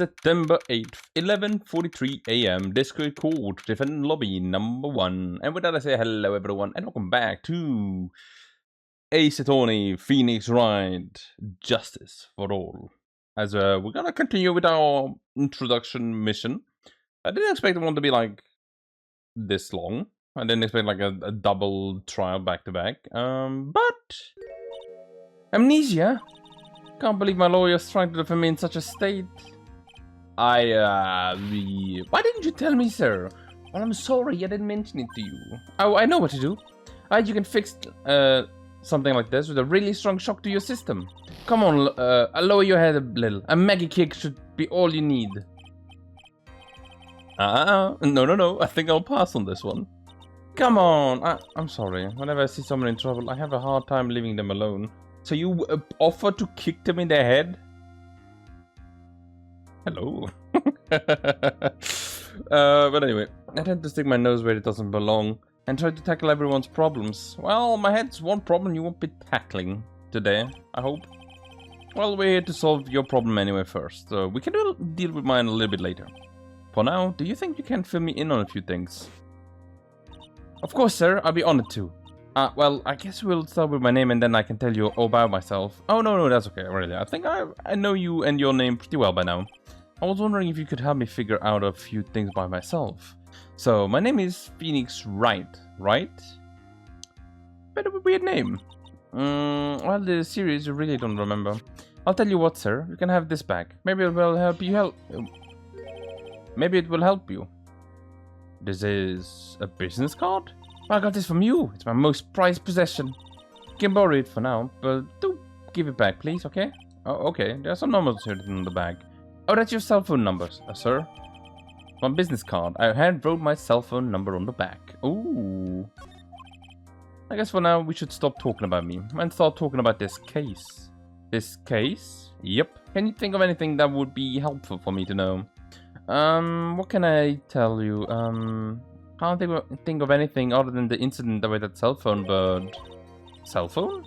September 8th, 11:43 AM, Discord Court, Defendant Lobby number 1. And with that I say hello everyone and welcome back to Ace Attorney, Pheonix Wright, Justice for All. As we're gonna continue with our introduction mission. I didn't expect it to be like this long. I didn't expect like a double trial back to back. But amnesia. Can't believe my lawyer's trying to defend me in such a state. Why didn't you tell me, sir? Well, I'm sorry, I didn't mention it to you. Oh, I know what to do. You can fix something like this with a really strong shock to your system. Come on, lower your head a little. A Maggie kick should be all you need. No. I think I'll pass on this one. Come on. I'm sorry. Whenever I see someone in trouble, I have a hard time leaving them alone. So you offer to kick them in the head? Hello. But anyway, I tend to stick my nose where it doesn't belong and try to tackle everyone's problems. Well, my head's one problem you won't be tackling today, I hope. Well, we're here to solve your problem anyway first. We can deal with mine a little bit later. For now, do you think you can fill me in on a few things? Of course, sir. I'll be honored to. Well, I guess we'll start with my name and then I can tell you all about myself. Oh, no, that's okay, really. I think I know you and your name pretty well by now. I was wondering if you could help me figure out a few things by myself. So, my name is Pheonix Wright, right? Bit of a weird name. Well, the series you really don't remember. I'll tell you what, sir. You can have this back. Maybe it will help you Maybe it will help you. This is a business card? I got this from you. It's my most prized possession. You can borrow it for now, but do give it back, please, okay? Oh, okay. There are some numbers written on the bag. Oh, that's your cell phone numbers, sir. My business card. I hand wrote my cell phone number on the back. Ooh. I guess for now we should stop talking about me and start talking about this case. This case? Yep. Can you think of anything that would be helpful for me to know? What can I tell you? Can't think of anything other than the incident with that cell phone, but... Cell phone?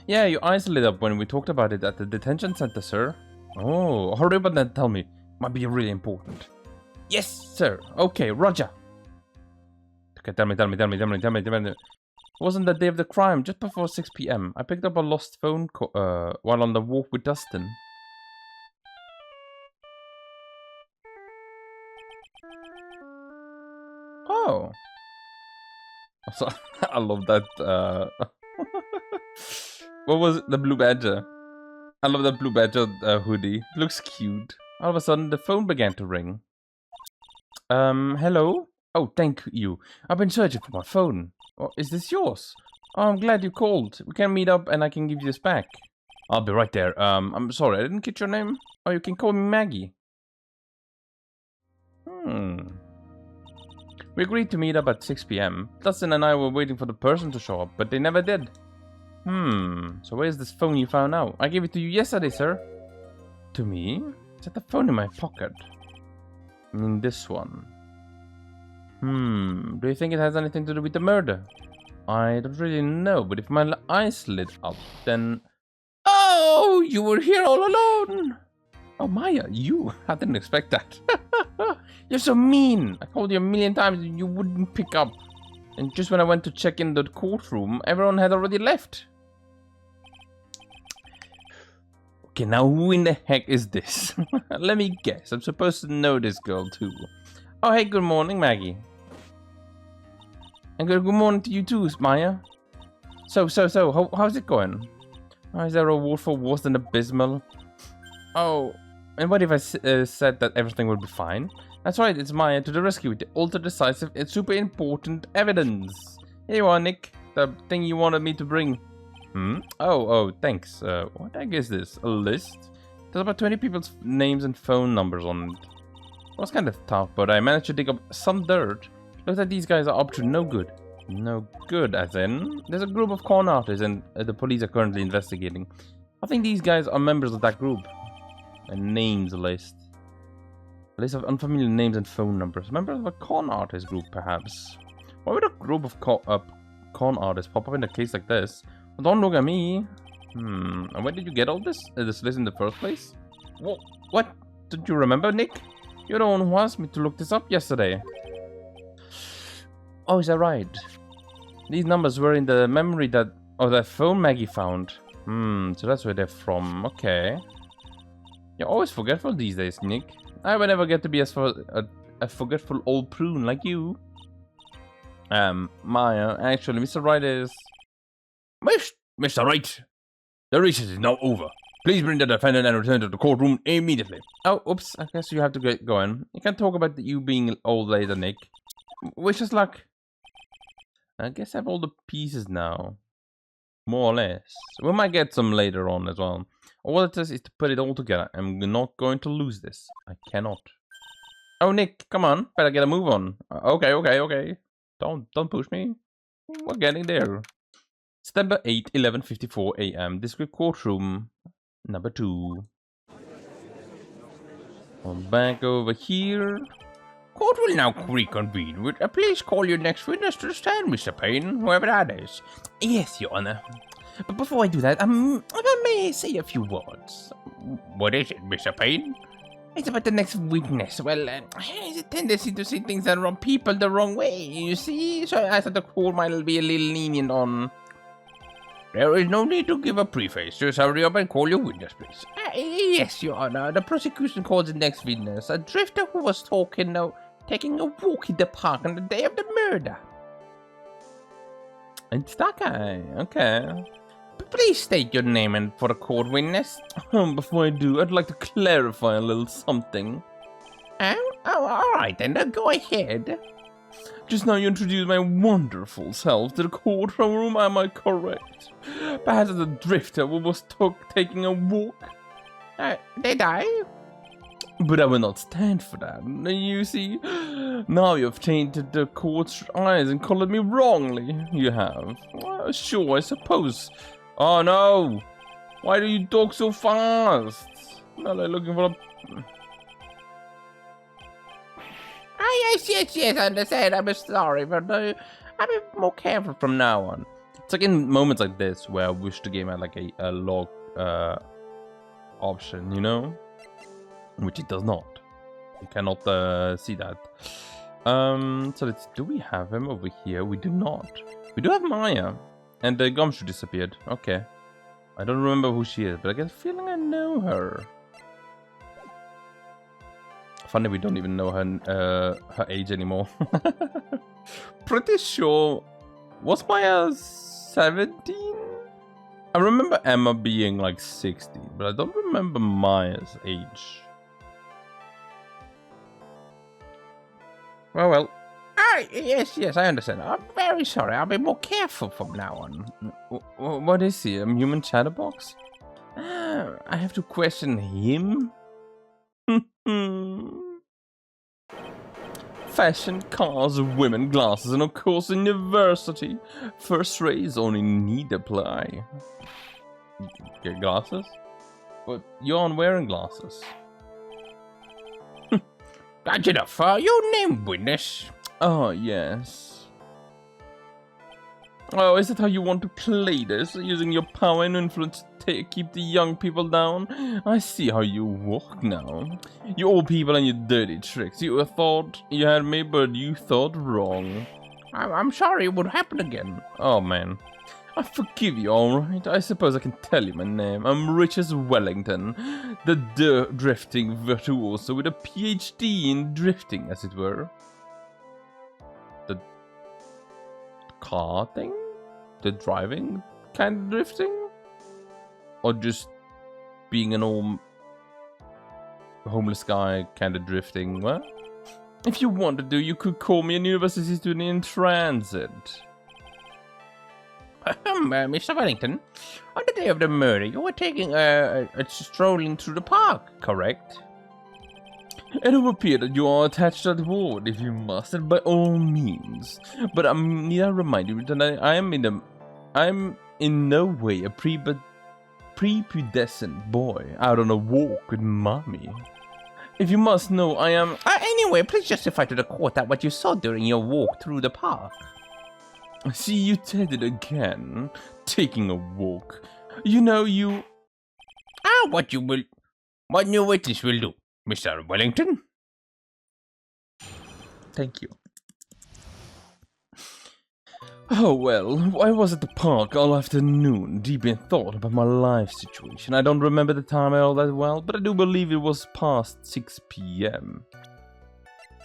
Yeah, your eyes lit up when we talked about it at the detention center, sir. Oh, hurry up and then tell me. Might be really important. Yes, sir. Okay, roger. Okay, tell me. It wasn't the day of the crime, just before 6 PM. I picked up a lost phone while on the walk with Dustin. Oh. So, I love that. What was it? The blue badger. I love that blue badger hoodie. It looks cute. All of a sudden, the phone began to ring. Hello? Oh, thank you. I've been searching for my phone. Oh, is this yours? Oh, I'm glad you called. We can meet up and I can give you this back. I'll be right there. I'm sorry, I didn't get your name. Oh, you can call me Maggie. We agreed to meet up at 6 PM. Dustin and I were waiting for the person to show up, but they never did. So where's this phone you found now? I gave it to you yesterday, sir. To me? Is that the phone in my pocket? I mean this one. Do you think it has anything to do with the murder? I don't really know, but if my eyes lit up, then... Oh, you were here all alone! Oh, Maya, you? I didn't expect that. You're so mean. I called you a million times and you wouldn't pick up. And just when I went to check in the courtroom, everyone had already left. Okay, now who in the heck is this? Let me guess. I'm supposed to know this girl too. Oh, hey, good morning, Maggie. And good morning to you too, Maya. So, how's it going? Oh, is there a reward for worse than abysmal? Oh, and what if I said that everything would be fine? That's right, it's Maya to the rescue with the ultra decisive and super important evidence. Here you are, Nick. The thing you wanted me to bring. Oh, thanks. What the heck is this? A list? There's about 20 people's names and phone numbers on it. It was kind of tough, but I managed to dig up some dirt. Looks like these guys are up to no good. No good, as in? There's a group of con artists and the police are currently investigating. I think these guys are members of that group. A names list. A list of unfamiliar names and phone numbers. Members of a con artist group, perhaps. Why would a group of con artists pop up in a case like this? Well, don't look at me. And where did you get all this? This list in the first place? What? Don't you remember, Nick? You're the one who asked me to look this up yesterday. Oh, is that right? These numbers were in the memory that phone Maggie found. So that's where they're from. Okay. You're always forgetful these days, Nick. I will never get to be a forgetful old prune like you. Maya, actually, Mr. Wright is... Mr. Wright, the recess is now over. Please bring the defendant and return to the courtroom immediately. Oh, oops, I guess you have to get going. You can talk about you being old later, Nick. Wish us luck. I guess I have all the pieces now. More or less. We might get some later on as well. All it is to put it all together. I'm not going to lose this. I cannot. Oh, Nick, come on. Better get a move on. Okay. Don't push me. We're getting there. September 8, 11:54 a.m. District Courtroom number 2. I'm back over here. Court will now reconvene. Please call your next witness to the stand, Mr. Payne, whoever that is. Yes, Your Honor. But before I do that, I may say a few words. What is it, Mr. Payne? It's about the next witness. Well, he has a tendency to see things that wrong people the wrong way, you see? So I thought the court might be a little lenient on... There is no need to give a preface. Just hurry up and call your witness, please. Yes, Your Honor. The prosecution calls the next witness a drifter who was taking a walk in the park on the day of the murder. It's that guy. Okay. But please state your name and for the court witness. Before I do, I'd like to clarify a little something. Oh, all right then. Go ahead. Just now you introduced my wonderful self to the courtroom, am I correct? Perhaps as a drifter who was taking a walk? Did I? But I will not stand for that. You see, now you have tainted the court's eyes and colored me wrongly. You have. Well, sure, I suppose. Oh no! Why do you talk so fast? Well, I'm looking for a... Yes, I understand. I'm sorry, but I'll be more careful from now on. It's like in moments like this where I wish the game had like a log option, you know? Which it does not. You cannot see that. So do we have him over here? We do not. We do have Maya. And the gumshoe disappeared. Okay. I don't remember who she is, but I get a feeling I know her. Funny we don't even know her age anymore. Pretty sure... Was Maya 17? I remember Emma being like 16, but I don't remember Maya's age. Well. Yes, I understand. I'm very sorry. I'll be more careful from now on. What is he? A human chatterbox? I have to question him? Fashion, cars, women, glasses, and of course university. First rays only need apply. Get glasses? But you aren't wearing glasses. That's enough. Your name, witness. Oh, yes. Oh, is that how you want to play this? Using your power and influence to keep the young people down? I see how you walk now. You old people and your dirty tricks. You thought you had me, but you thought wrong. I'm sorry it would happen again. Oh, man. I forgive you, alright? I suppose I can tell you my name. I'm Richard Wellington, the drifting virtuoso with a PhD in drifting, as it were. The car thing? The driving kind of drifting? Or just being an old homeless guy kind of drifting? What? If you wanted to, you could call me a university student in transit. Mr. Wellington, on the day of the murder, you were taking a strolling through the park, correct? It will appear that you are attached to that ward, if you must, and by all means. But I need to remind you that I am in no way a prepubescent boy out on a walk with mommy. If you must know, I am... Anyway, please justify to the court that what you saw during your walk through the park. See, you did it again. Taking a walk. You know, you... What new witness will do. Mr. Wellington? Thank you. Oh well, I was at the park all afternoon, deep in thought about my life situation. I don't remember the time all that well, but I do believe it was past 6 p.m.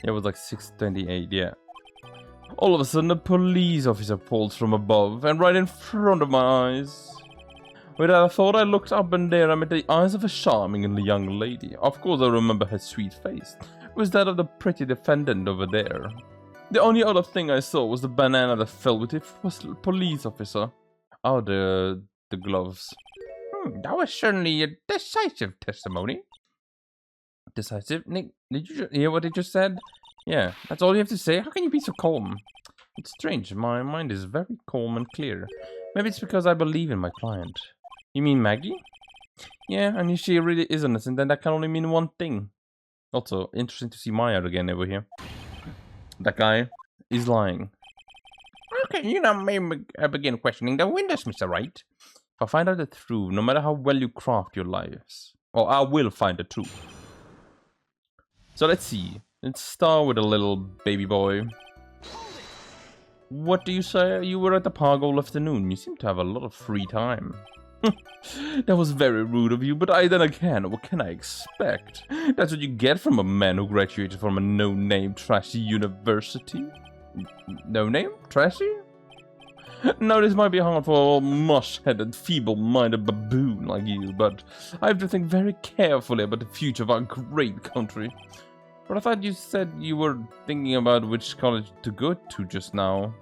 It was like 6:28, yeah. All of a sudden, a police officer pulls from above and right in front of my eyes. Without a thought, I looked up and there I met the eyes of a charming young lady. Of course, I remember her sweet face. It was that of the pretty defendant over there. The only other thing I saw was the banana that fell with it was the police officer. Oh, the gloves. That was certainly a decisive testimony. Decisive? Nick, did you hear what he just said? Yeah, that's all you have to say? How can you be so calm? It's strange, my mind is very calm and clear. Maybe it's because I believe in my client. You mean Maggie? Yeah, and if she really is innocent, then that can only mean one thing. Also, interesting to see Maya again over here. That guy is lying. Okay, you now may begin questioning the windows, Mr. Wright. If I find out the truth, no matter how well you craft your lives, or I will find the truth. So let's see. Let's start with a little baby boy. What do you say? You were at the park all afternoon. You seem to have a lot of free time. That was very rude of you, but then again, what can I expect? That's what you get from a man who graduated from a no-name trashy university. No-name? Trashy? Now this might be hard for a mush-headed, feeble-minded baboon like you, but I have to think very carefully about the future of our great country. But I thought you said you were thinking about which college to go to just now.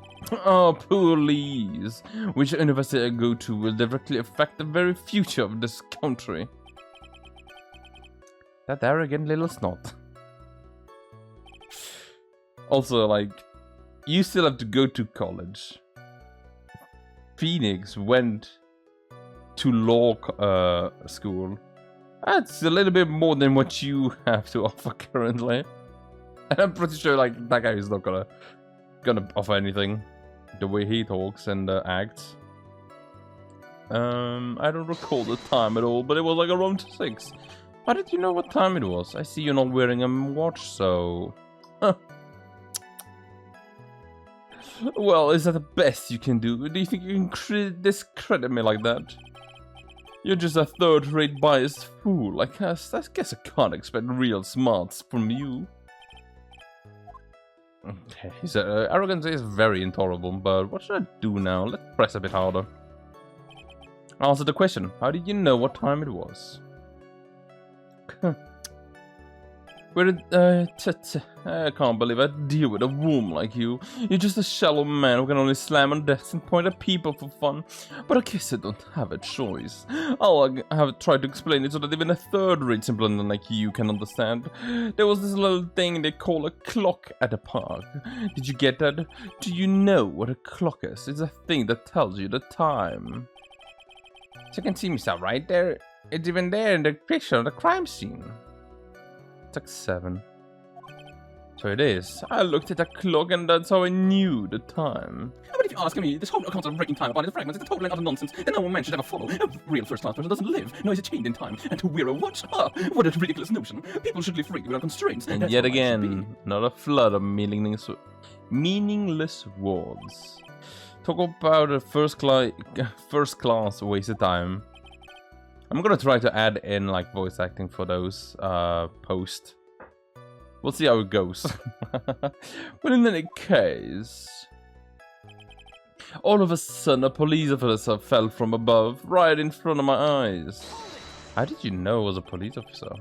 Oh, please. Which university I go to will directly affect the very future of this country. That arrogant little snot. Also, like, you still have to go to college. Pheonix went to law school. That's a little bit more than what you have to offer currently. And I'm pretty sure, like, that guy is not gonna offer anything. The way he talks and acts. I don't recall the time at all, but it was like around 6. How did you know what time it was? I see you're not wearing a watch, so... Huh. Well, is that the best you can do? Do you think you can discredit me like that? You're just a third-rate biased fool. I guess I can't expect real smarts from you. Okay, his arrogance is very intolerable, but what should I do now? Let's press a bit harder. Answer the question. How did you know what time it was? I can't believe I deal with a woman like you. You're just a shallow man who can only slam on desks and point at people for fun. But I guess I don't have a choice. I have tried to explain it so that even a third-rate simpleton like you can understand. There was this little thing they call a clock at the park. Did you get that? Do you know what a clock is? It's a thing that tells you the time. So you can see Mr. Wright there. It's even there in the picture of the crime scene. It's like 7. So it is. I looked at the clock and that's how I knew the time. But if you ask me, this whole concept of breaking time apart into fragments is a total and utter nonsense that no man should ever follow. A real first-class person doesn't live, nor is it chained in time. And to wear a watch? Ah, what a ridiculous notion. People should live free without constraints. And That's yet how life should again, not a flood of meaningless words. Talk about a first-class waste of time. I'm gonna try to add in like voice acting for those post. We'll see how it goes. But in any case, all of a sudden a police officer fell from above, right in front of my eyes. How did you know it was a police officer?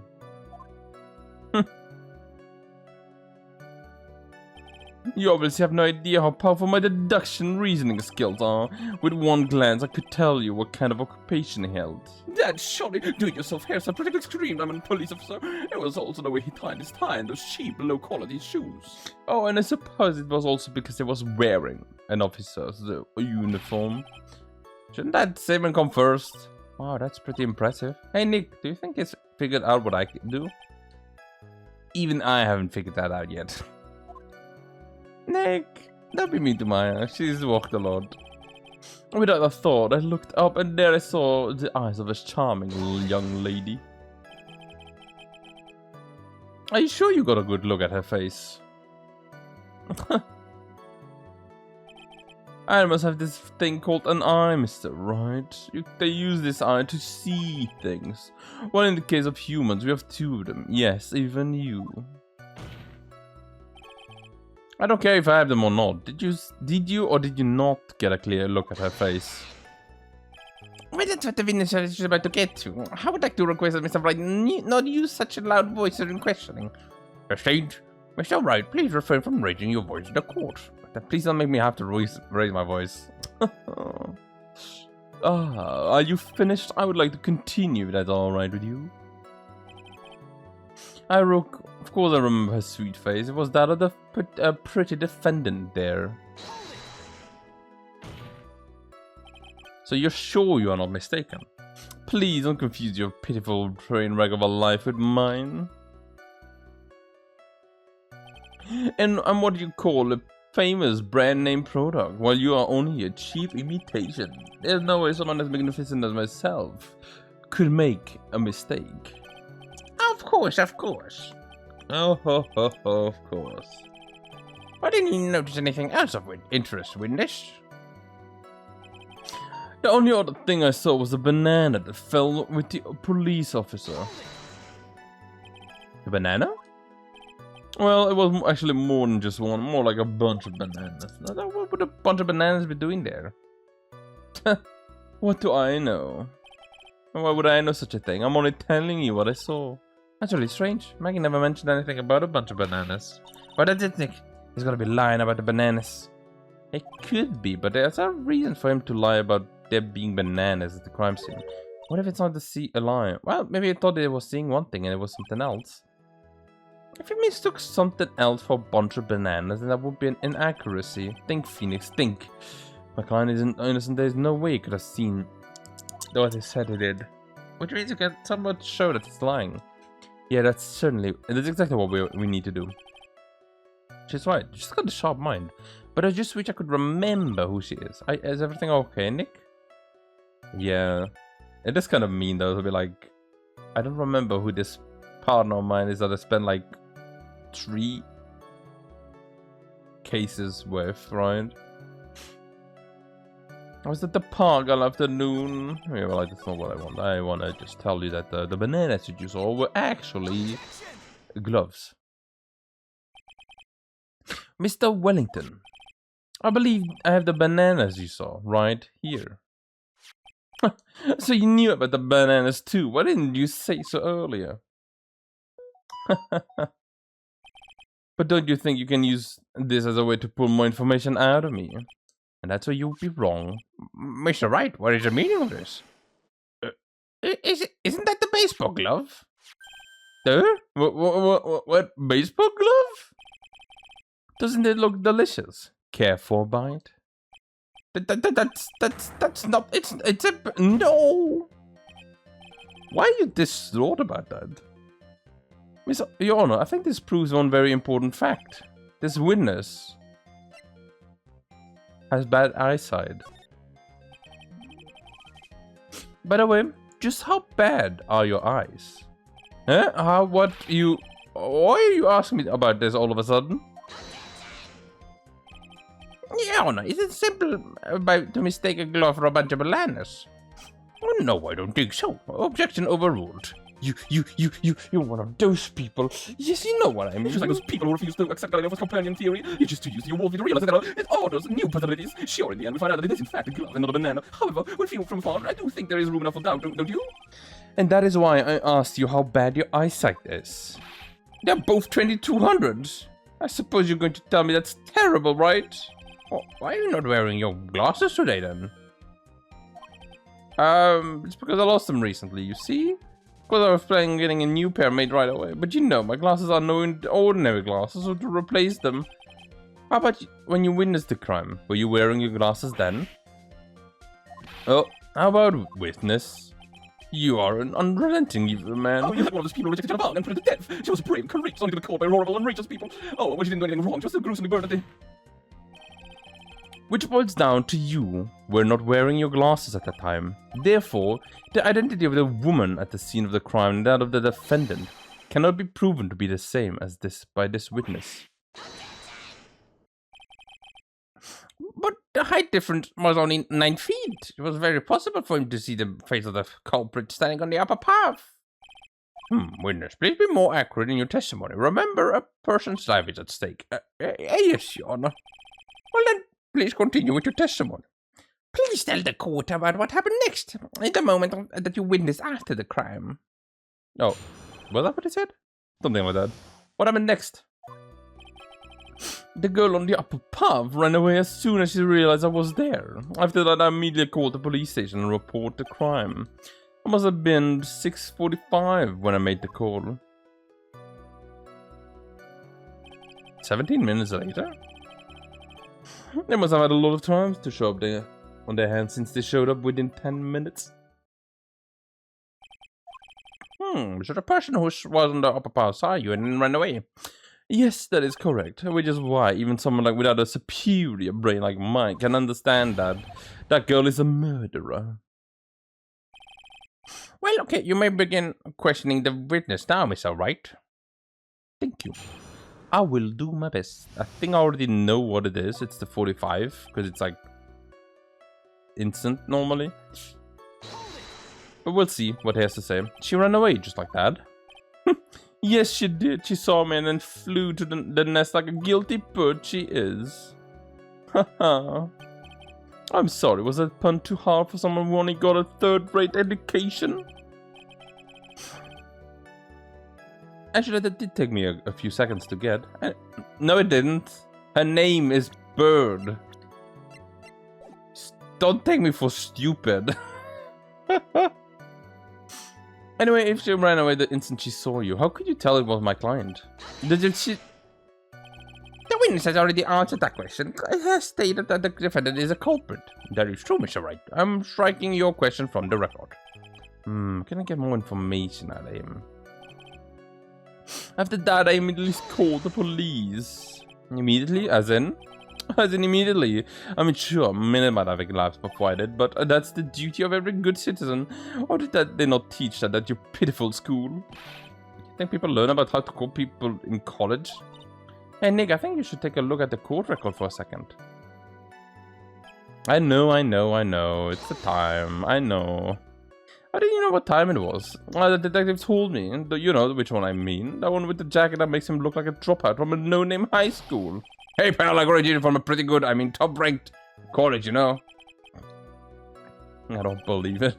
You obviously have no idea how powerful my deduction reasoning skills are. With one glance, I could tell you what kind of occupation he held. Dad, surely do-it-yourself hairstyle practically screamed I'm a police officer. It was also the way he tied his tie and those cheap, low-quality shoes. Oh, and I suppose it was also because he was wearing an officer's uniform. Shouldn't that statement come first? Wow, that's pretty impressive. Hey Nick, do you think he's figured out what I can do? Even I haven't figured that out yet. Nick, don't be mean to Maya, she's walked a lot. Without a thought, I looked up and there I saw the eyes of a charming young lady. Are you sure you got a good look at her face? Animals have this thing called an eye, Mr. Wright. They use this eye to see things. Well, in the case of humans, we have two of them. Yes, even you. I don't care if I have them or not. Did you or did you not get a clear look at her face? Well, that's what the witness is about to get to. I would like to request that Mr. Wright not use such a loud voice during questioning. Sustained. Mr. Wright, please refrain from raising your voice in the court. Please don't make me have to raise my voice. Are you finished? I would like to continue, if that's alright with you. Of course I remember her sweet face. It was that of the pretty defendant there. So you're sure you are not mistaken? Please don't confuse your pitiful train wreck of a life with mine. And what do you call a famous brand name product, while you are only a cheap imitation? There's no way someone as magnificent as myself could make a mistake. Of course, of course. Oh, of course. Why didn't you notice anything else of interest, witness? The only other thing I saw was a banana that fell with the police officer. The banana? Well, it was actually more than just one, more like a bunch of bananas. Now, what would a bunch of bananas be doing there? What do I know? Why would I know such a thing? I'm only telling you what I saw. That's really strange. Maggie never mentioned anything about a bunch of bananas. But I did think he's gonna be lying about the bananas. It could be, but there's a reason for him to lie about there being bananas at the crime scene. What if it's not a lie? Well, maybe I thought they was seeing one thing and it was something else. If he mistook something else for a bunch of bananas, then that would be an inaccuracy. Think, Pheonix, think. My client isn't innocent. There's no way he could have seen what he said he did. Which means you can somewhat show that he's lying. Yeah, that's exactly what we need to do. She's right. She's got a sharp mind. But I just wish I could remember who she is. Is everything okay, Nick? Yeah. It is kind of mean though to be like, I don't remember who this partner of mine is that I spent like 3 cases with, right? I was at the park all afternoon. Yeah, well, that's not what I want. I want to just tell you that the bananas that you saw were actually gloves. Mr. Wellington, I believe I have the bananas you saw right here. So you knew about the bananas too. Why didn't you say so earlier? But don't you think you can use this as a way to pull more information out of me? And that's where you'll be wrong. Mr. Wright, what is the meaning of this? Isn't that the baseball glove? What baseball glove? Doesn't it look delicious? Care for a bite? That's not. It's a no. Why are you distraught about that? Miss Your Honor, I think this proves one very important fact. This witness has bad eyesight. By the way, just how bad are your eyes? Huh? Why are you asking me about this all of a sudden? Your Honor, is it simple to mistake a glove for a bunch of bananas? Oh, no, I don't think so. Objection overruled. You're one of those people. Yes, you know what I mean. It's just like those people who refuse to accept Galileo's companion theory. You're just too used to your worldview to realize that it orders new possibilities. Sure, in the end, we find out that it is in fact a glove and not a banana. However, when viewed from afar, I do think there is room enough for doubt, don't you? And that is why I asked you how bad your eyesight is. They're both 2200. I suppose you're going to tell me that's terrible, right? Oh, why are you not wearing your glasses today, then? It's because I lost them recently, you see? Because I was planning on getting a new pair made right away. But you know, my glasses are no ordinary glasses, so to replace them... How about when you witnessed the crime? Were you wearing your glasses then? Oh, how about witness? You are an unrelenting evil man. Oh, you had one of those people rejected Turnabout and put her to death. She was brave, courageous, only to be caught by horrible and righteous people. Oh, well, she didn't do anything wrong, she was so gruesomely burned at the... Which boils down to you were not wearing your glasses at the time. Therefore, the identity of the woman at the scene of the crime and that of the defendant cannot be proven to be the same as this by this witness. But the height difference was only 9 feet. It was very possible for him to see the face of the culprit standing on the upper path. Witness, please be more accurate in your testimony. Remember, a person's life is at stake. Yes, Your Honor. Well then, please continue with your testimony. Please tell the court about what happened next, in the moment that you witnessed after the crime. Oh, was that what he said? Something like that. What happened next? The girl on the upper path ran away as soon as she realized I was there. After that, I immediately called the police station and reported the crime. It must have been 6:45 when I made the call. 17 minutes later? They must have had a lot of time to show up there on their hands since they showed up within 10 minutes. So the person who was on the upper path saw you and then ran away. Yes, that is correct. Which is why even someone like without a superior brain like mine can understand that that girl is a murderer. Well, okay, you may begin questioning the witness now, Mr. Wright. Thank you. I will do my best. I think I already know what it is. It's the 45, because it's like instant normally. But we'll see what he has to say. She ran away just like that. Yes, she did. She saw me and then flew to the nest like a guilty bird she is. Haha. I'm sorry, was that pun too hard for someone who only got a third-rate education? Actually, that did take me a few seconds to get. No, it didn't. Her name is Bird. Don't take me for stupid. Anyway, if she ran away the instant she saw you, how could you tell it was my client? Did she... The witness has already answered that question. It has stated that the defendant is a culprit. That is true, Mr. Wright. I'm striking your question from the record. Can I get more information out of him? After that, I immediately called the police. Immediately? As in? As in immediately. I mean, sure, a minute might have elapsed before I did, but that's the duty of every good citizen. Or did they not teach that at your pitiful school? You think people learn about how to call people in college? Hey, Nick, I think you should take a look at the court record for a second. I know. It's the time. I know. How do you know what time it was? The detective told me. You know which one I mean. That one with the jacket that makes him look like a dropout from a no-name high school. Hey, pal, I graduated from a pretty good, top-ranked college, you know. I don't believe it.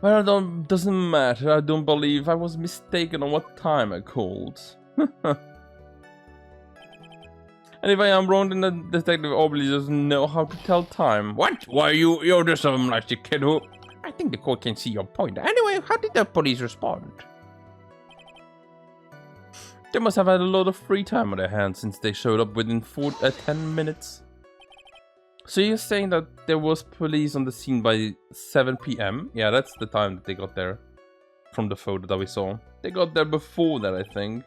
Well, doesn't matter. I don't believe I was mistaken on what time I called. And if I am wrong, then the detective obviously doesn't know how to tell time. What? Why, you're just some like the kid who... I think the court can see your point. Anyway, how did the police respond? They must have had a lot of free time on their hands since they showed up within 10 minutes. So you're saying that there was police on the scene by 7 PM? Yeah, that's the time that they got there. From the photo that we saw. They got there before that, I think.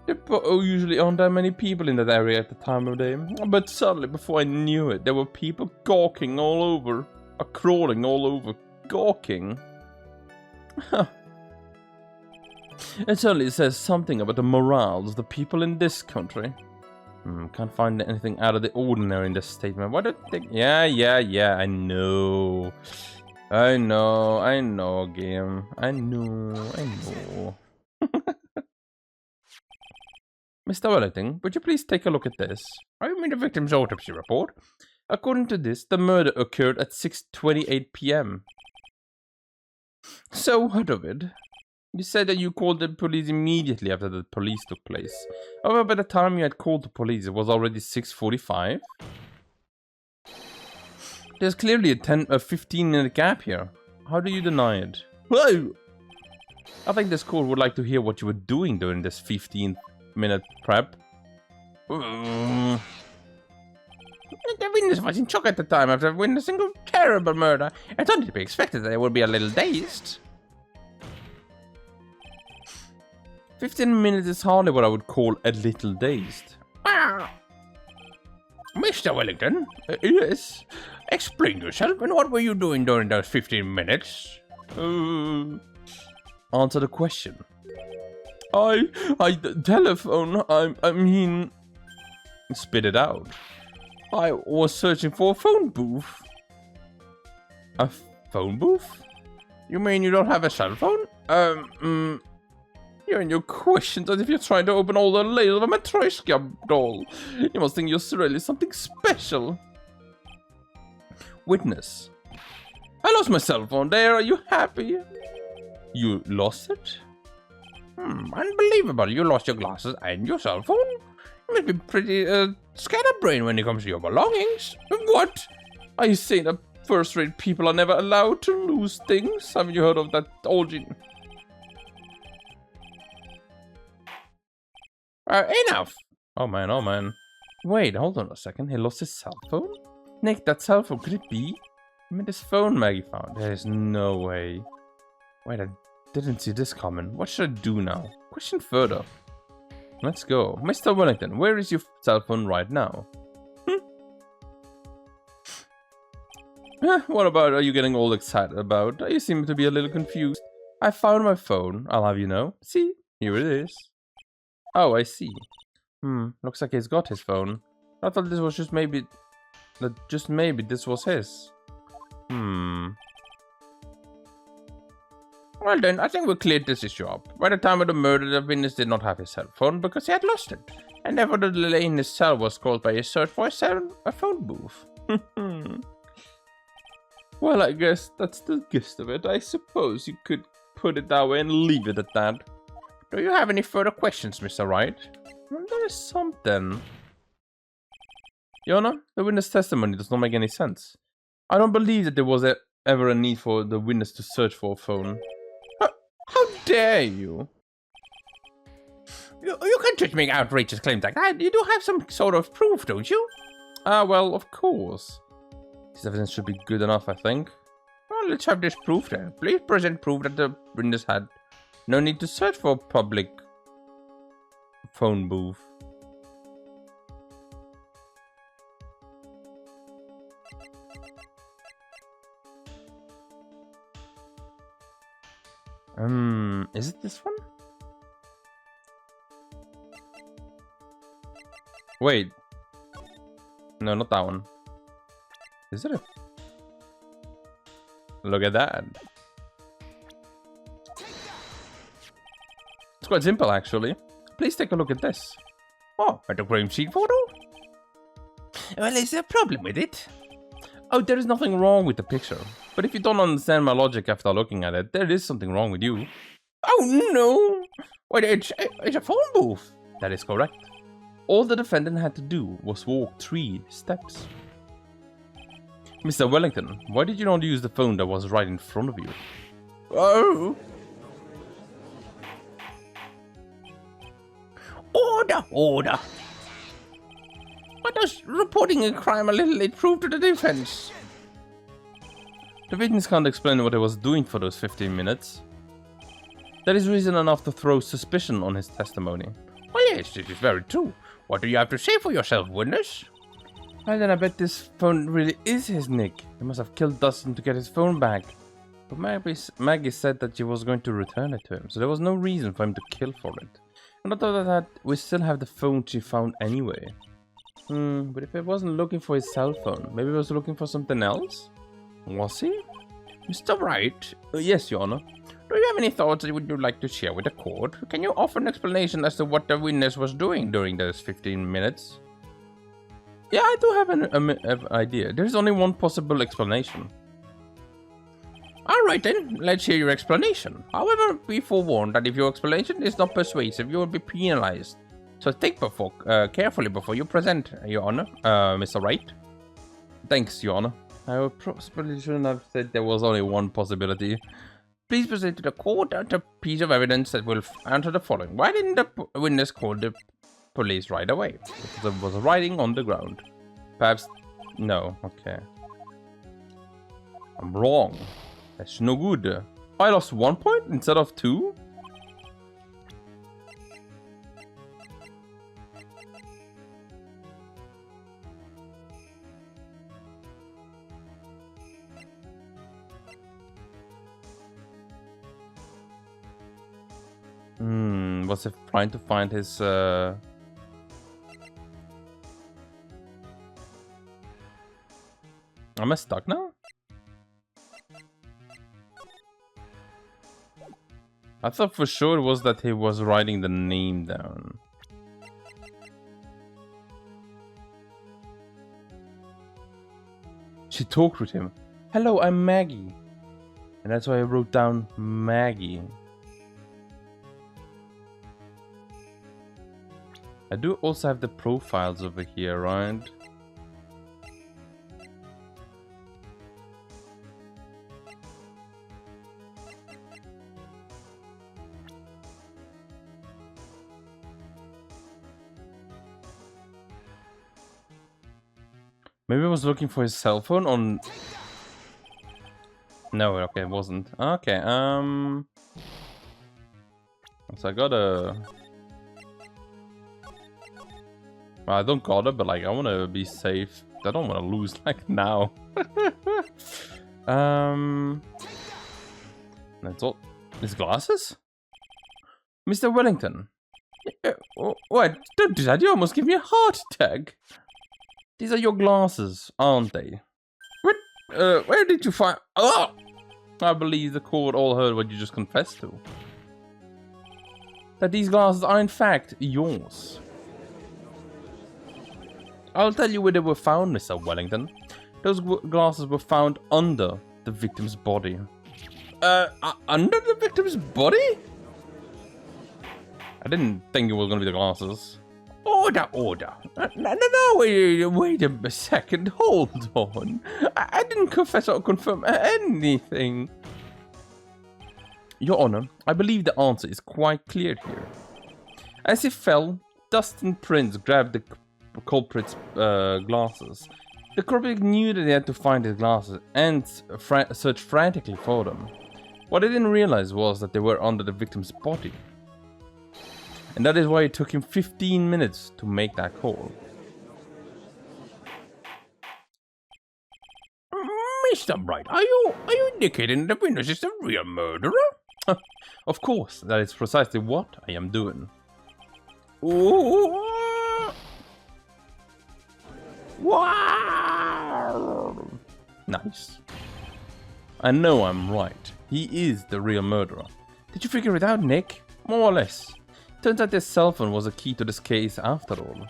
There usually aren't that many people in that area at the time of day. But suddenly, before I knew it, there were people gawking all over. Crawling all over. Gawking. It certainly says something about the morals of the people in this country. Can't find anything out of the ordinary in this statement. What do you think? Yeah, I know. I know, game. I know. Mr. Wellington, would you please take a look at this? I mean the victim's autopsy report. According to this, the murder occurred at 6:28 PM. So what of it? You said that you called the police immediately after the police took place. However, by the time you had called the police, it was already 6:45. There's clearly a 15-minute gap here. How do you deny it? Whoa! I think this court would like to hear what you were doing during this 15-minute prep. The witness was in shock at the time after witnessing a terrible murder. It's only to be expected that they would be a little dazed. 15 minutes is hardly what I would call a little dazed. Mr. Wellington? Yes? Explain yourself, and what were you doing during those 15 minutes? answer the question. Telephone, I mean... Spit it out. I was searching for a phone booth. A phone booth? You mean you don't have a cell phone? You're in your questions as if you're trying to open all the layers of a Matryoshka doll. You must think you're really something special. Witness. I lost my cell phone there, are you happy? You lost it? Unbelievable, you lost your glasses and your cell phone? You must be pretty scatterbrained when it comes to your belongings. What? Are you saying that first-rate people are never allowed to lose things? Haven't you heard of that old... enough! Oh man. Wait, hold on a second. He lost his cell phone? Nick, that cell phone, could it be? I mean, this phone Maggie found. There's no way. Wait, I didn't see this coming. What should I do now? Question further. Let's go. Mr. Wellington, where is your cell phone right now? What about are you getting all excited about? You seem to be a little confused. I found my phone, I'll have you know. See, here it is. Oh, I see. Looks like he's got his phone. I thought this was just maybe this was his. Well then, I think we cleared this issue up. By the time of the murder, the witness did not have his cell phone because he had lost it. And therefore the delay in his cell was caused by his search for a phone booth. Well, I guess that's the gist of it. I suppose you could put it that way and leave it at that. Do you have any further questions, Mr. Wright? Well, there is something. Your Honor, the witness' testimony does not make any sense. I don't believe that there was ever a need for the witness to search for a phone. How dare you? You can't just make outrageous claims like that. You do have some sort of proof, don't you? Well, of course. This evidence should be good enough, I think. Well, let's have this proof then. Please present proof that the witness had no need to search for a public phone booth. Is it this one? Wait. No, not that one. Is it? Look at that. It's quite simple, actually. Please take a look at this. Oh, at the crime scene photo? Well, is there a problem with it? Oh, there is nothing wrong with the picture. But if you don't understand my logic after looking at it, there is something wrong with you. Oh, no! Wait, it's a phone booth. That is correct. All the defendant had to do was walk 3 steps. Mr. Wellington, why did you not use the phone that was right in front of you? Oh! Order, order! Why does reporting a crime a little late prove to the defense? The witness can't explain what he was doing for those 15 minutes. That is reason enough to throw suspicion on his testimony. Well, yes, it is very true. What do you have to say for yourself, witness? Well, then I bet this phone really is his, Nick. He must have killed Dustin to get his phone back. But Maggie said that she was going to return it to him, so there was no reason for him to kill for it. And on top of that, we still have the phone she found anyway. But if he wasn't looking for his cell phone, maybe he was looking for something else? Was he? Mr. Wright? Yes, Your Honor. Do you have any thoughts that you would like to share with the court? Can you offer an explanation as to what the witness was doing during those 15 minutes? Yeah, I do have an idea. There's only one possible explanation. Alright then, let's hear your explanation. However, be forewarned that if your explanation is not persuasive, you will be penalized. So think carefully before you present, Your Honor. Mr. Wright? Thanks, Your Honor. I probably shouldn't have said there was only one possibility. Please present to the court a piece of evidence that will answer the following. Why didn't the witness call the police right away? Because there was writing on the ground. Perhaps... No, okay. I'm wrong. That's no good. I lost 1 point instead of 2? Was he trying to find his... Am I stuck now? I thought for sure it was that he was writing the name down. She talked with him. Hello, I'm Maggie. And that's why I wrote down Maggie. I do also have the profiles over here, right? Maybe I was looking for his cell phone on... No, okay, it wasn't. Okay, so I gotta... Well, I don't gotta, but like, I wanna be safe. I don't wanna lose, like, now. That's all. His glasses? Mr. Wellington. What? Don't do that, you almost give me a heart attack. These are your glasses, aren't they? What? Where did you find... Oh! I believe the court all heard what you just confessed to. That these glasses are in fact yours. I'll tell you where they were found, Mr. Wellington. Those glasses were found under the victim's body. Under the victim's body? I didn't think it was gonna be the glasses. Order. No, wait a second. Hold on. I didn't confess or confirm anything. Your Honor, I believe the answer is quite clear here. As he fell, dust and prints grabbed the culprit's glasses. The culprit knew that they had to find his glasses and searched frantically for them. What they didn't realize was that they were under the victim's body. And that is why it took him 15 minutes to make that call. Mr. Wright, are you indicating the witness is the real murderer? Of course, that is precisely what I am doing. Ooh. Wow! Nice. I know I'm right. He is the real murderer. Did you figure it out, Nick? More or less. Turns out this cell phone was a key to this case after all.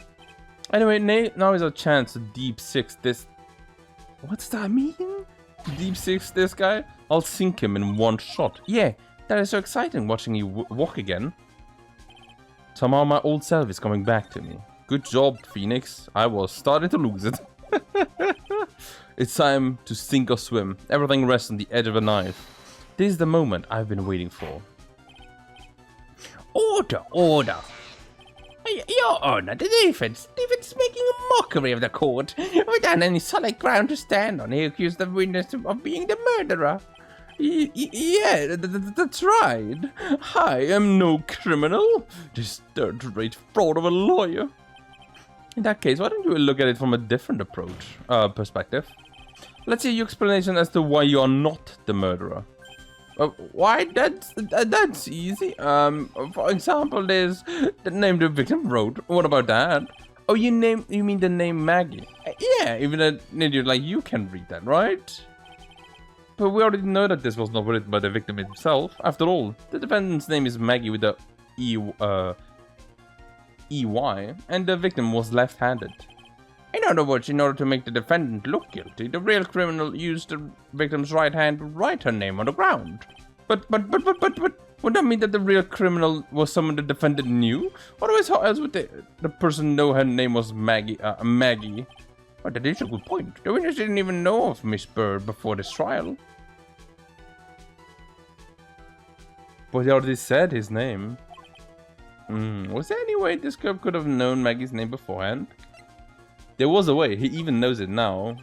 Anyway, now is our chance to deep six this... What's that mean? Deep six this guy? I'll sink him in one shot. Yeah, that is so exciting watching you walk again. Somehow my old self is coming back to me. Good job, Pheonix. I was starting to lose it. It's time to sink or swim. Everything rests on the edge of a knife. This is the moment I've been waiting for. Order. Your Honor, the defense is making a mockery of the court. Without any solid ground to stand on, he accused the witness of being the murderer. Yeah, that's right. I am no criminal. This third-rate fraud of a lawyer. In that case, why don't you look at it from a different perspective? Let's hear your explanation as to why you are not the murderer. Why? That's easy. For example, there's the name the victim wrote. What about that? Oh, you mean the name Maggie? Yeah, even an idiot like you can read that, right? But we already know that this was not written by the victim himself. After all, the defendant's name is Maggie with the EY, and the victim was left-handed. In other words, in order to make the defendant look guilty, the real criminal used the victim's right hand to write her name on the ground. But, would that mean that the real criminal was someone the defendant knew? Otherwise, how else would the person know her name was Maggie? But that is a good point. The witness didn't even know of Miss Bird before this trial. But he already said his name. Was there any way this girl could have known Maggie's name beforehand? There was a way, he even knows it now.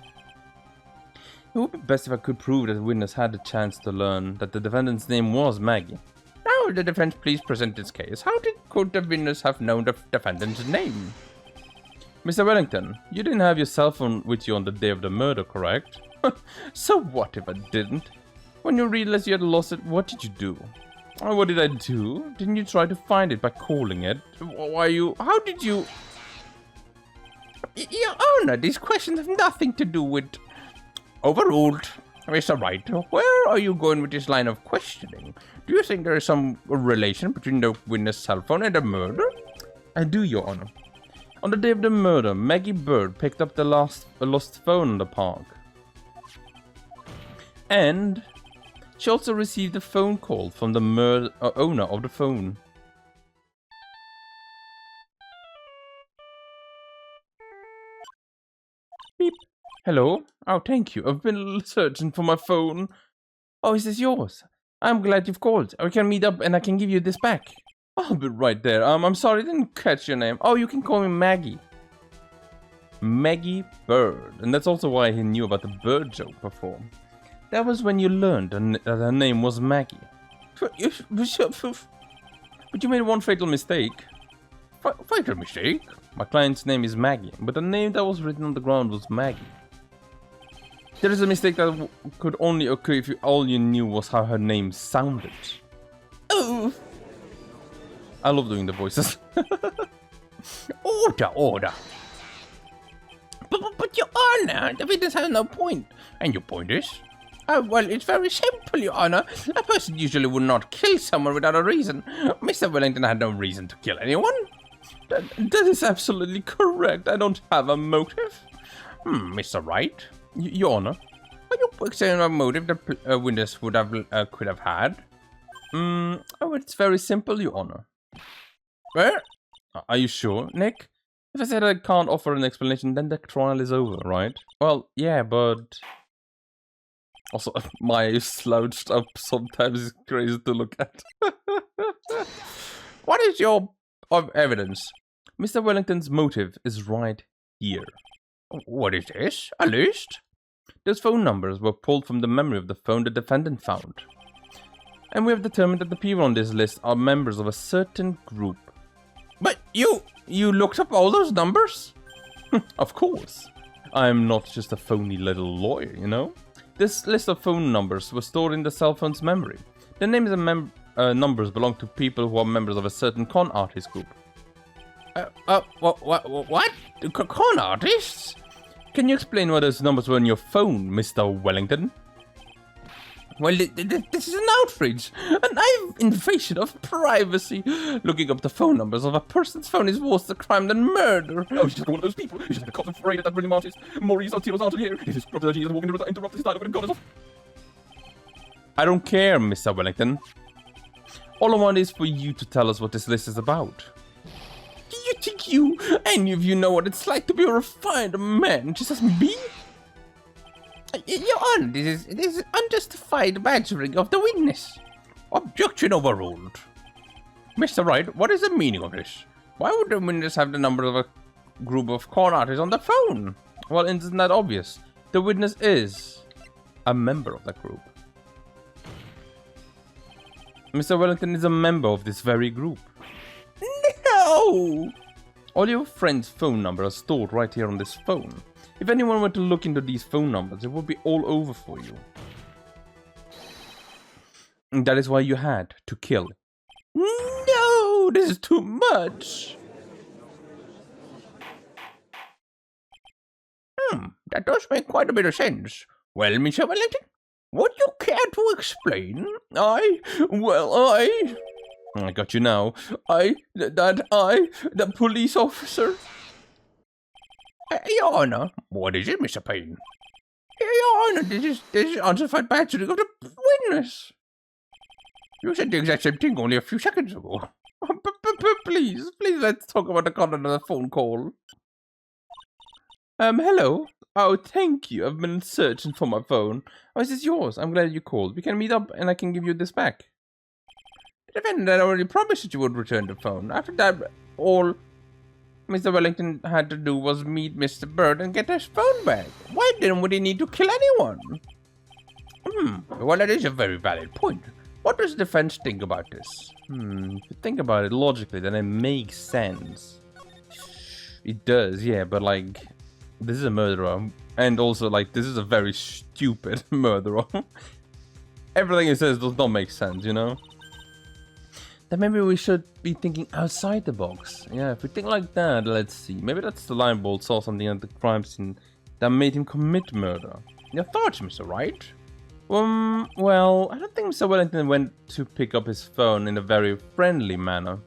It would be best if I could prove that the witness had the chance to learn that the defendant's name was Maggie. Now, the defense please present its case. How could the witness have known the defendant's name? Mr. Wellington, you didn't have your cell phone with you on the day of the murder, correct? So what if I didn't? When you realized you had lost it, what did you do? Oh, what did I do? Didn't you try to find it by calling it? Why you... How did you... Your Honor, these questions have nothing to do with... Overruled. Mr. Wright, where are you going with this line of questioning? Do you think there is some relation between the witness' cell phone and the murder? I do, Your Honor. On the day of the murder, Maggie Bird picked up the lost phone in the park. And she also received a phone call from the owner of the phone. Beep. Hello? Oh, thank you. I've been searching for my phone. Oh, is this yours? I'm glad you've called. We can meet up and I can give you this back. I'll be right there. I'm sorry, I didn't catch your name. Oh, you can call me Maggie. Maggie Bird. And that's also why he knew about the bird joke before. That was when you learned that her name was Maggie. But you made one fatal mistake. Fatal mistake? My client's name is Maggie, but the name that was written on the ground was Maggie. There is a mistake that could only occur if all you knew was how her name sounded. Oh! I love doing the voices. Order. But Your Honor, the witness has no point. And your point is? Well, it's very simple, Your Honor. A person usually would not kill someone without a reason. Mr. Wellington had no reason to kill anyone. That is absolutely correct. I don't have a motive. Mr. Wright? Your Honor. Are you questioning a motive the witness would have could have had? Oh, it's very simple, Your Honor. Where? Are you sure, Nick? If I said I can't offer an explanation, then the trial is over, right? Well, yeah, but... Also, my slouched up sometimes is crazy to look at. What is your evidence? Mr. Wellington's motive is right here. What is this? A list? Those phone numbers were pulled from the memory of the phone the defendant found. And we have determined that the people on this list are members of a certain group. But you looked up all those numbers? Of course. I'm not just a phony little lawyer, you know? This list of phone numbers was stored in the cell phone's memory. The names and numbers belong to people who are members of a certain con artist group. What? Con artists? Can you explain why those numbers were on your phone, Mr. Wellington? Well, this is an outrage, an invasion of privacy. Looking up the phone numbers of a person's phone is worse a crime than murder. Oh, she's just one of those people. She's just a cop afraid that brilliant artist. Maurice or Tiro's out here. It is Trilogy is walking to interrupt his dialogue and goddess of... I don't care, Mr. Wellington. All I want is for you to tell us what this list is about. Do you think any of you know what it's like to be a refined man just as me? Your Honor, this is unjustified badgering of the witness. Objection overruled. Mr. Wright, what is the meaning of this? Why would the witness have the number of a group of con artists on the phone? Well, isn't that obvious? The witness is a member of that group. Mr. Wellington is a member of this very group. No! All your friends' phone numbers are stored right here on this phone. If anyone were to look into these phone numbers, it would be all over for you. And that is why you had to kill. No, this is too much. That does make quite a bit of sense. Well, Mr. Wellington, would you care to explain? I got you now. The police officer. Your Honor, what is it, Mr. Payne? Your Honor, this is unjustified badgering of the witness. You said the exact same thing only a few seconds ago. Please, let's talk about the content of the phone call. Hello? Oh, thank you. I've been searching for my phone. Oh, is this yours? I'm glad you called. We can meet up and I can give you this back. The defendant had already promised that you would return the phone. After that, all Mr. Wellington had to do was meet Mr. Bird and get his phone back. Why then would he need to kill anyone? Well, that is a very valid point. What does the defense think about this? If you think about it logically, then it makes sense. It does, yeah, but like, this is a murderer. And also, like, this is a very stupid murderer. Everything he says does not make sense, you know? then maybe we should be thinking outside the box. Yeah, if we think like that, let's see. Maybe that's the line bolt saw something at the crime scene that made him commit murder. Your thoughts, Mr. Wright? Well, I don't think Mr. Wellington went to pick up his phone in a very friendly manner.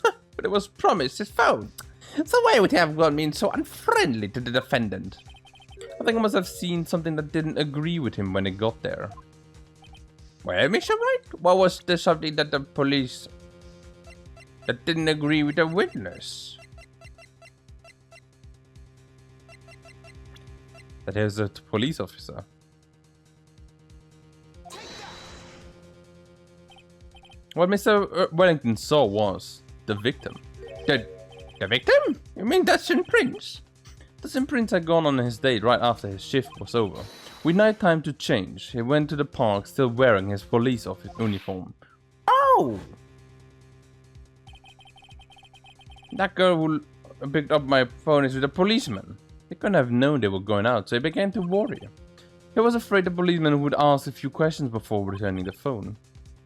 But it was promised his phone. So why would he have gone being so unfriendly to the defendant? I think I must have seen something that didn't agree with him when he got there. Well, Mr. Wright, what was the something that the police... that didn't agree with the witness? That is a police officer. What Mr. Wellington saw was the victim. The victim? You mean Dustin Prince? Dustin Prince had gone on his date right after his shift was over. With night time to change, he went to the park still wearing his police office uniform. Oh! That girl who picked up my phone is with a policeman. He couldn't have known they were going out, so he began to worry. He was afraid the policeman would ask a few questions before returning the phone.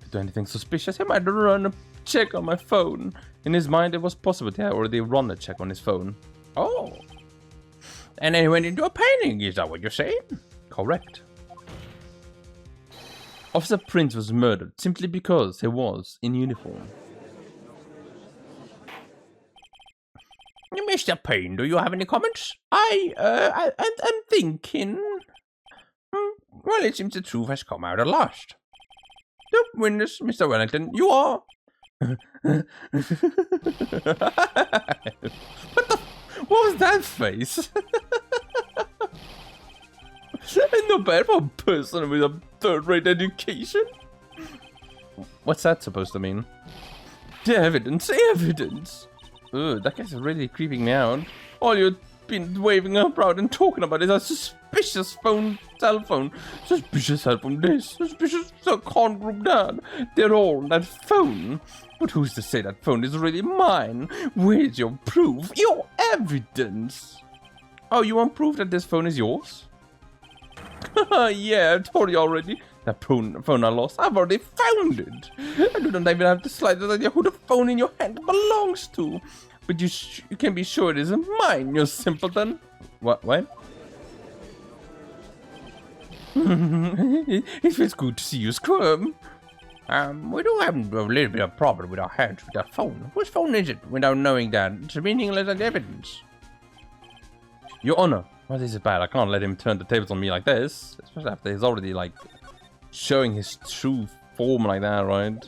To do anything suspicious, he might run a check on my phone. In his mind, it was possible he had already run a check on his phone. Oh. And then he went into a panic, is that what you're saying? Correct. Officer Prince was murdered simply because he was in uniform. Mr. Payne, do you have any comments? I'm thinking... Well, it seems the truth has come out at last. The witness, Mr. Wellington, you are... What was that face? Ain't not bad for a person with a third-rate education. What's that supposed to mean? The evidence, evidence! Ugh, that guy's really creeping me out. All you've been waving about and talking about is a suspicious cell phone. Suspicious cell phone this, suspicious con group that. They're all on that phone. But who's to say that phone is really mine? Where's your proof? Your evidence? Oh, you want proof that this phone is yours? Yeah, I told you already. That phone I lost, I've already found it. I do not even have the slightest idea who the phone in your hand belongs to. But you can be sure it isn't mine, you simpleton. What? It feels good to see you squirm. We do have a little bit of problem with our hands with that phone. Whose phone is it? Without knowing that, it's meaningless as evidence. Your Honor, what is it bad? I can't let him turn the tables on me like this. Especially after he's already, like, showing his true form like that, right?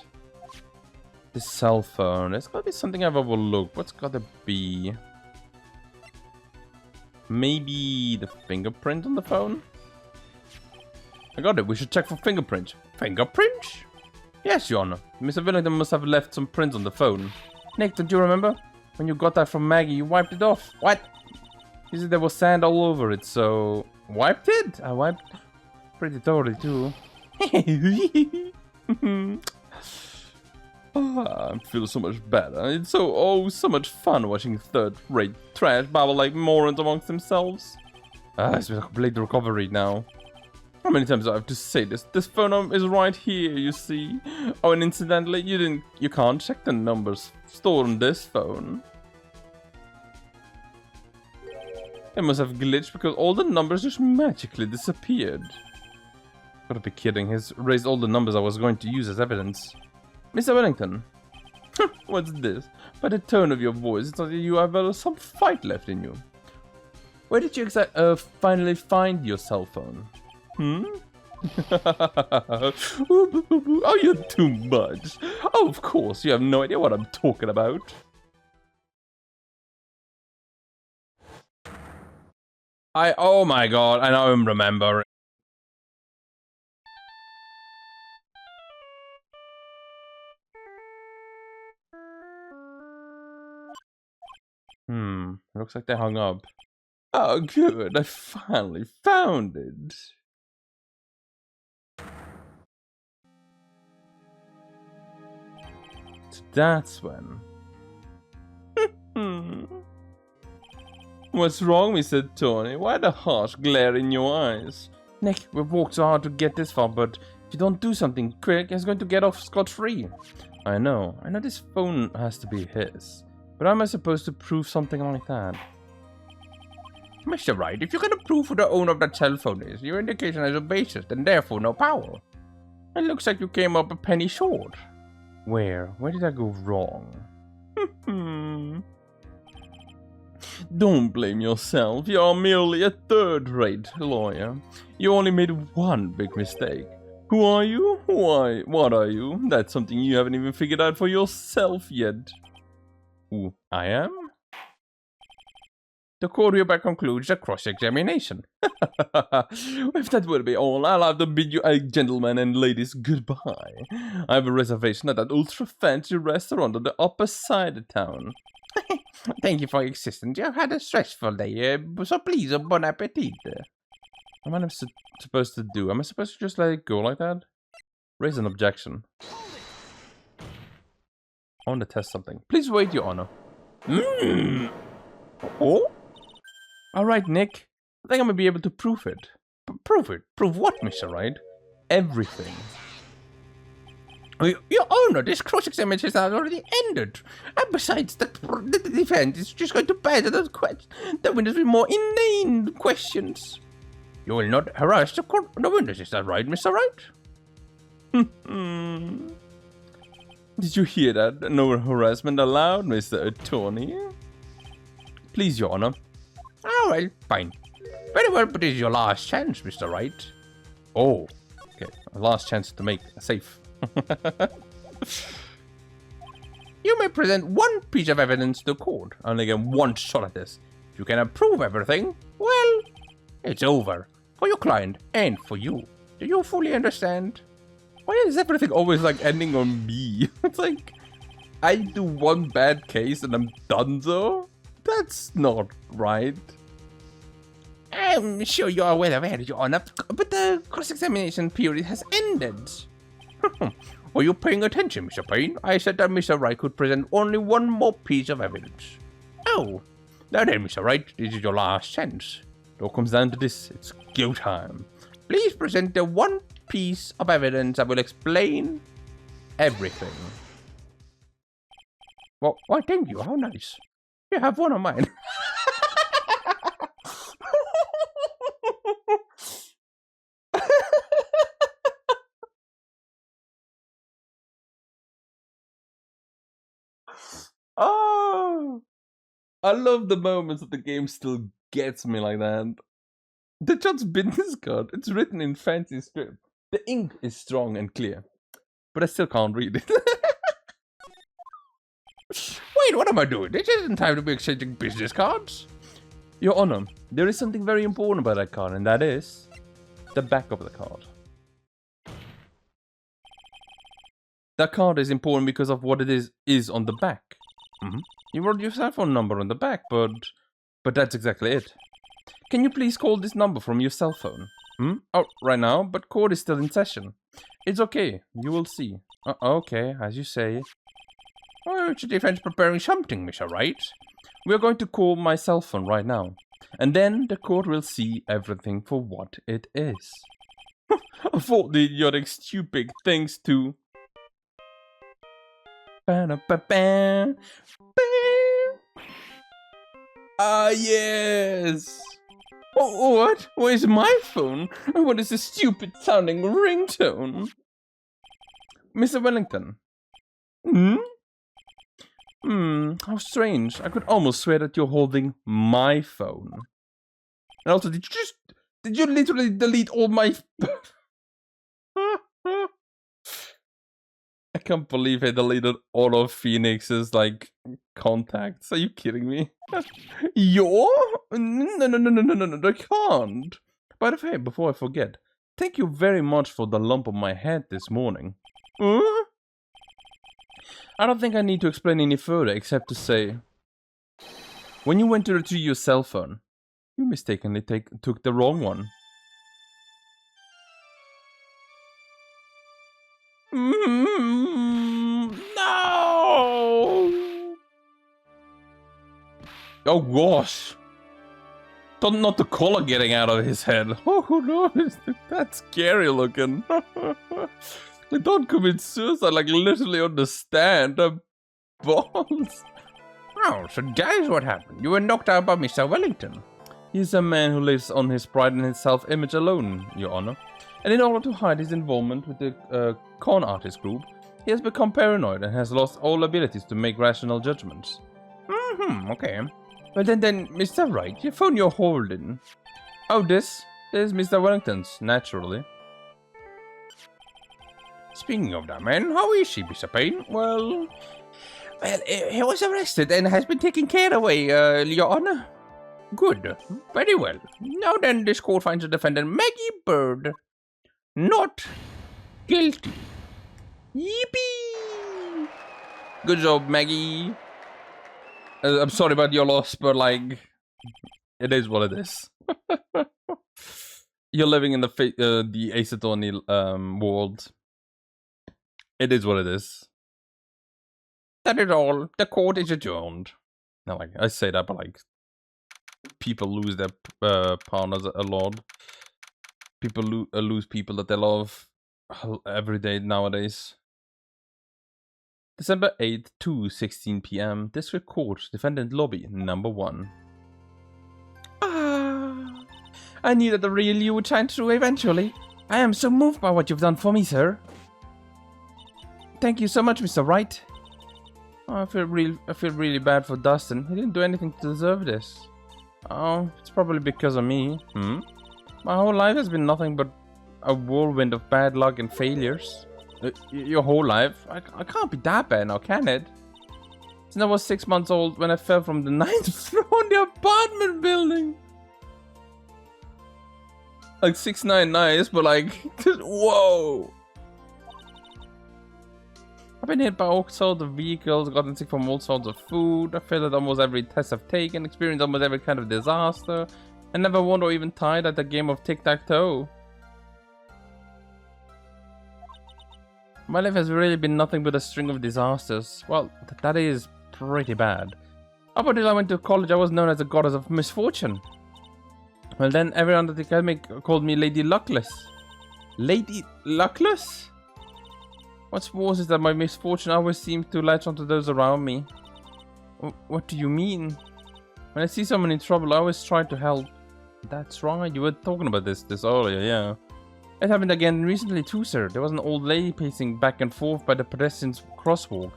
This cell phone. There's gotta be something I've overlooked. What's gotta be? Maybe the fingerprint on the phone? I got it. We should check for fingerprints. Fingerprints? Yes, Your Honor. Mr. Wellington must have left some prints on the phone. Nick, don't you remember? When you got that from Maggie, you wiped it off. What? You said there was sand all over it, so... Wiped it? I wiped pretty thoroughly, too. I feel so much better. It's so much fun watching third-rate trash babble like morons amongst themselves. It's been a complete recovery now. How many times do I have to say this? This phone is right here, you see. Oh, and incidentally, you can't check the numbers stored on this phone. It must have glitched because all the numbers just magically disappeared. Gotta be kidding, he's raised all the numbers I was going to use as evidence. Mr. Wellington. What's this? By the tone of your voice, it's like you have some fight left in you. Where did you finally find your cell phone? Oh, you're too much. Oh, of course, you have no idea what I'm talking about. Oh my god, I now remember. Looks like they hung up. Oh, good, I finally found it. So that's when. What's wrong, Mr. Tony? Why the harsh glare in your eyes? Nick, we've worked so hard to get this far, but If you don't do something quick, he's going to get off scot-free. I know this phone has to be his. But how am I supposed to prove something like that? Mr. Wright, if you cannot prove who the owner of that cell phone is, your indication has a basis and therefore no power. It looks like you came up a penny short. Where did I go wrong? Don't blame yourself, you are merely a third-rate lawyer. You only made one big mistake. Who are you? Why, what are you? That's something you haven't even figured out for yourself yet. Who I am? The court hereby concludes the cross-examination. If that will be all, I'll have to bid you gentlemen and ladies goodbye. I have a reservation at that ultra-fancy restaurant on the upper side of town. Thank you for your assistance. You've had a stressful day, so please, bon appetit. What am I supposed to do? Am I supposed to just let it go like that? Raise an objection. I want to test something. Please wait, Your Honor. Oh? Alright, Nick. I think I'm gonna be able to prove it. Prove it? Prove what, Mr. Wright? Everything. Your Honor, this cross-examination has already ended. And besides, the defense is just going to badger the witness with more inane questions. You will not harass the witness, is that right, Mr. Wright? Did you hear that? No harassment allowed, Mr. Attorney. Please, Your Honor. Oh, well, fine. Very well, but this is your last chance, Mr. Wright. Oh, okay. A last chance to make a safe. You may present one piece of evidence to court. I only get one shot at this. If you cannot prove everything, well, it's over. For your client and for you. Do you fully understand? Why is everything always like ending on me? It's like I do one bad case and I'm donezo? That's not right. I'm sure you are well aware, Your Honor, but the cross-examination period has ended. Were you paying attention, Mr. Payne? I said that Mr. Wright could present only one more piece of evidence. Oh, now then, Mr. Wright, this is your last chance. It all comes down to this. It's go time. Please present the one piece of evidence that will explain everything. Well, why, thank you. How nice. You have one of mine. Oh, I love the moments that the game still gets me like that. The judge's business card. It's written in fancy script. The ink is strong and clear, but I still can't read it. Wait, what am I doing? This isn't time to be exchanging business cards. Your Honor, there is something very important about that card, and that is the back of the card. That card is important because of what it is on the back. You wrote your cell phone number on the back, but that's exactly it. Can you please call this number from your cell phone? Oh, right now, but court is still in session. It's okay, you will see. Okay, as you say. Well, it's the defense preparing something, Mr. Wright. We are going to call my cell phone right now. And then the court will see everything for what it is. For the idiotic stupid things too. Ah, yes! Oh, what? Where's my phone? What is this stupid sounding ringtone? Mr. Wellington. How strange. I could almost swear that you're holding my phone. And also, did you literally delete all my... I can't believe I deleted all of Pheonix's, like, contacts. Are you kidding me? Your? No, I can't. By the way, before I forget, thank you very much for the lump on my head this morning. I don't think I need to explain any further, except to say... When you went to retrieve your cell phone, you mistakenly took the wrong one. No! Oh gosh! Not the color getting out of his head. Oh no, that's scary looking. Don't commit suicide, like literally on the stand. Balls. Oh, so that is what happened. You were knocked out by Mr. Wellington. He's a man who lives on his pride and his self-image alone, Your Honor. And in order to hide his involvement with the con artist group, he has become paranoid and has lost all abilities to make rational judgments. Okay. Well then, Mr. Wright, your phone you're holding. Oh, this is Mr. Wellington's, naturally. Speaking of that man, how is she, Mr. Payne? Well, he was arrested and has been taken care of, Your Honor. Good. Very well. Now then, this court finds the defendant Maggie Bird not guilty. yippee! Good job, Maggie. I'm sorry about your loss, but like, it is what it is. You're living in the Ace Attorney world. It is what it is. That is all. The court is adjourned. Now, like, I say that, but like, people lose their partners a lot. People lose people that they love every day nowadays. December 8th, 2:16 p.m. District Court, Defendant Lobby, number 1. I knew that the real you would shine through eventually. I am so moved by what you've done for me, sir. Thank you so much, Mr. Wright. Oh, I feel really bad for Dustin. He didn't do anything to deserve this. Oh, it's probably because of me. My whole life has been nothing but a whirlwind of bad luck and failures. Your whole life? I can't be that bad now, can it? Since I was 6 months old when I fell from the 9th floor in the apartment building. Like 6'9" nice, but like, whoa. I've been hit by all sorts of vehicles, gotten sick from all sorts of food. I failed at almost every test I've taken, experienced almost every kind of disaster. I never won or even tied at the game of tic-tac-toe. My life has really been nothing but a string of disasters. Well, that is pretty bad. Up until I went to college, I was known as the goddess of misfortune. Well then, everyone at the academy called me Lady Luckless. Lady Luckless? What's worse is that my misfortune always seems to latch onto those around me. What do you mean? When I see someone in trouble, I always try to help. That's right, you were talking about this earlier, yeah. It happened again recently too, sir. There was an old lady pacing back and forth by the pedestrians crosswalk.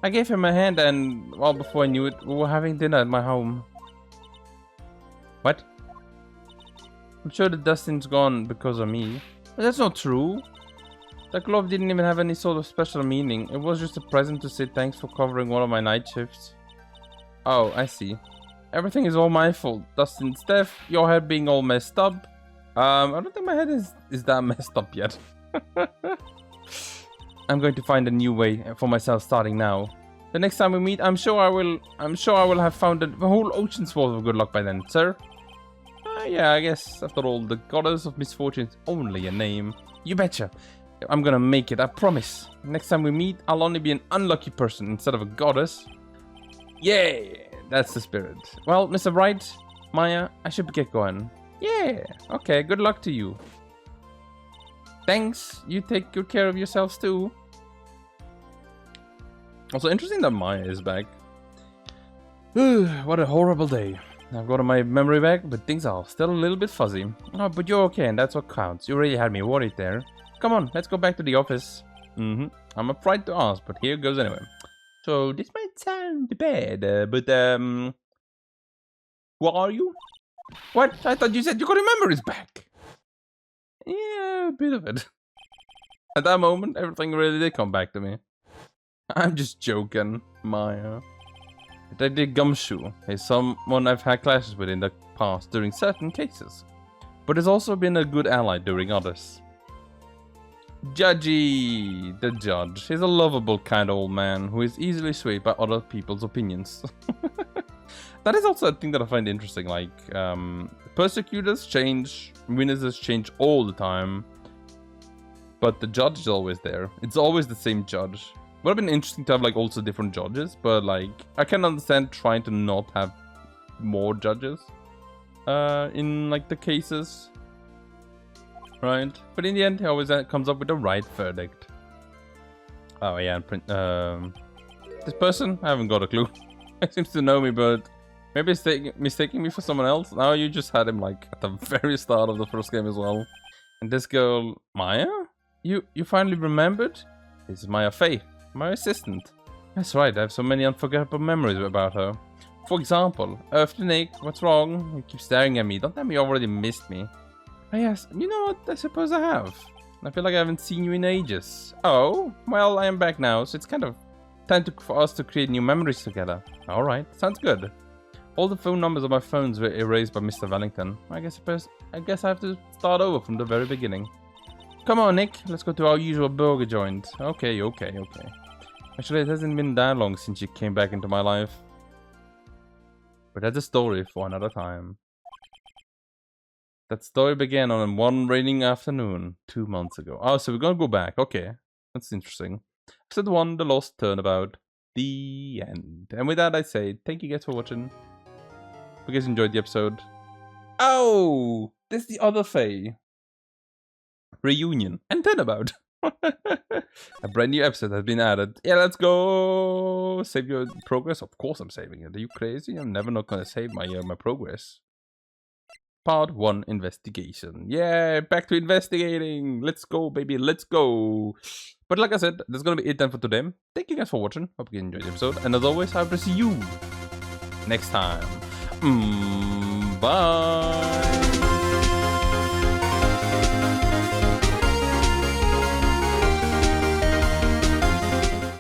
I gave her my hand and, well, before I knew it, we were having dinner at my home. What? I'm sure that Dustin's gone because of me. But that's not true. That glove didn't even have any sort of special meaning. It was just a present to say thanks for covering one of my night shifts. Oh, I see. Everything is all my fault. Dustin's death, your head being all messed up. I don't think my head is that messed up yet. I'm going to find a new way for myself starting now. The next time we meet, I'm sure I will have found a whole ocean's worth of good luck by then, sir. Yeah, I guess after all, the goddess of misfortune is only a name. You betcha. I'm gonna make it, I promise. Next time we meet, I'll only be an unlucky person instead of a goddess. Yeah, that's the spirit. Well, Mr. Wright, Maya, I should get going. Yeah, okay, good luck to you. Thanks, you take good care of yourselves too. Also, interesting that Maya is back. What a horrible day. I've got my memory back, but things are still a little bit fuzzy. Oh, but you're okay, and that's what counts. You really had me worried there. Come on, let's go back to the office. I'm afraid to ask, but here goes anyway. So, this might sound bad, but, who are you? What? I thought you said you got your memories back. Yeah, a bit of it. At that moment, everything really did come back to me. I'm just joking, Maya. Detective Gumshoe is someone I've had clashes with in the past during certain cases, but has also been a good ally during others. Judgy, the judge. He's a lovable kind of old man who is easily swayed by other people's opinions. That is also a thing that I find interesting, like, persecutors change, witnesses change all the time, but the judge is always there. It's always the same judge. Would have been interesting to have, like, also different judges, but, like, I can understand trying to not have more judges. in like the cases, right? But in the end, he always comes up with the right verdict. Oh yeah, and this person, I haven't got a clue. He seems to know me, but maybe he's mistaking me for someone else. Now you just had him like at the very start of the first game as well. And this girl, Maya? You finally remembered? This is Maya Fey, my assistant. That's right, I have so many unforgettable memories about her. For example, Earthly Nick, what's wrong? You keep staring at me. Don't tell me you already missed me. Oh yes, you know what? I suppose I have. I feel like I haven't seen you in ages. Oh, well, I am back now, so it's kind of time for us to create new memories together. Alright, sounds good. All the phone numbers on my phones were erased by Mr. Wellington. I guess I have to start over from the very beginning. Come on, Nick, let's go to our usual burger joint. Okay. Actually, it hasn't been that long since you came back into my life. But that's a story for another time. That story began on one raining afternoon 2 months ago. Oh, so we're gonna go back. Okay, that's interesting. Episode 1, The Lost Turnabout. The end. And with that, I say thank you guys for watching. Hope you guys enjoyed the episode. Oh, there's the other Faye. Reunion and Turnabout. A brand new episode has been added. Yeah, let's go. Save your progress. Of course I'm saving it. Are you crazy? I'm never not gonna save my progress. Part 1 investigation. Yeah, back to investigating. Let's go, baby. Let's go. But like I said, that's gonna be it then for today. Thank you guys for watching. Hope you enjoyed the episode. And as always, I hope to see you next time. Bye.